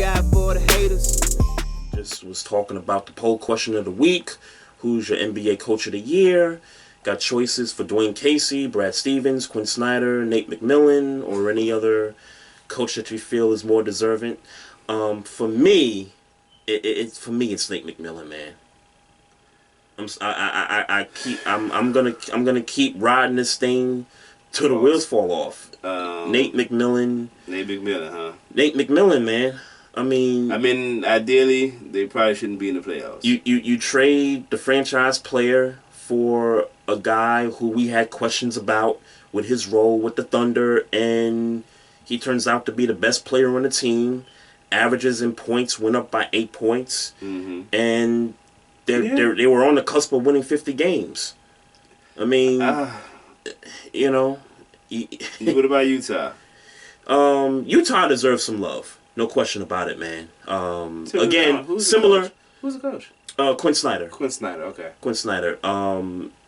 God for the haters. Just was talking about the poll question of the week. Who's your NBA Coach of the Year? Got choices for Dwayne Casey, Brad Stevens, Quinn Snyder, Nate McMillan, or any other coach that you feel is more deserving. For me, it's Nate McMillan, man. I'm gonna keep riding this thing till the wheels fall off. Nate McMillan. Nate McMillan, huh? Nate McMillan, man. I mean, ideally, they probably shouldn't be in the playoffs. You trade the franchise player for a guy who we had questions about with his role with the Thunder, and he turns out to be the best player on the team. Averages in points went up by 8 points, and they were on the cusp of winning 50 games. I mean, you know. What about Utah? Utah deserves some love. No question about it, man. Again, who's similar. Who's the coach? Quinn Snyder. Quinn Snyder, okay. Quinn Snyder.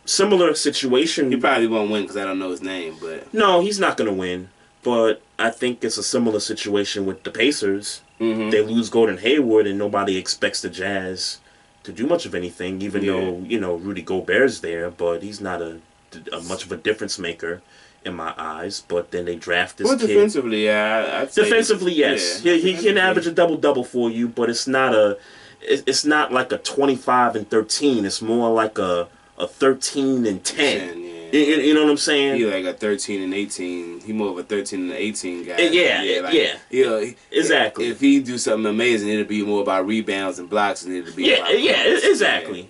Similar situation. He probably won't win because I don't know his name, but... No, he's not going to win. But I think it's a similar situation with the Pacers. They lose Gordon Hayward, and nobody expects the Jazz to do much of anything, even though, Rudy Gobert's there, but he's not a much of a difference maker in my eyes. But then they draft this kid. Defensively, yeah. Defensively, yes. Yeah, he can average a double-double for you, but it's not like a 25 and 13. It's more like a 13 and 10. You know what I'm saying? He like a 13 and 18. He more of a 13 and 18 guy. Exactly. If he do something amazing, it'll be more about rebounds and blocks, and it'll be exactly.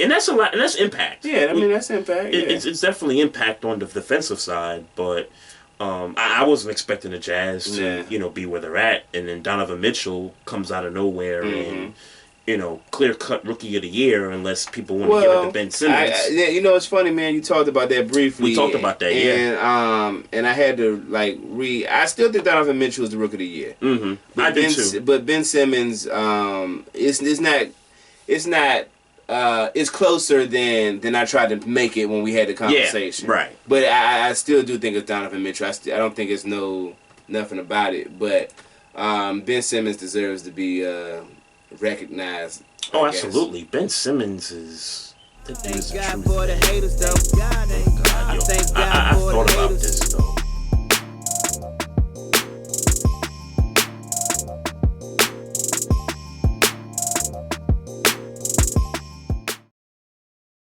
And that's a lot. And that's impact. Yeah, I mean that's impact. It's definitely impact on the defensive side, but I wasn't expecting the Jazz to be where they're at, and then Donovan Mitchell comes out of nowhere and. Clear-cut Rookie of the Year, unless people want to give it to Ben Simmons. It's funny, man. You talked about that briefly. We talked about that, and I had to read. I still think Donovan Mitchell is the Rookie of the Year. I do too. But Ben Simmons, it's not. It's closer than I tried to make it when we had the conversation. Yeah, right. But I still do think it's Donovan Mitchell. I don't think it's nothing about it. But Ben Simmons deserves to be. Recognized. Oh, absolutely. Ben Simmons is. Thank God for the haters, though.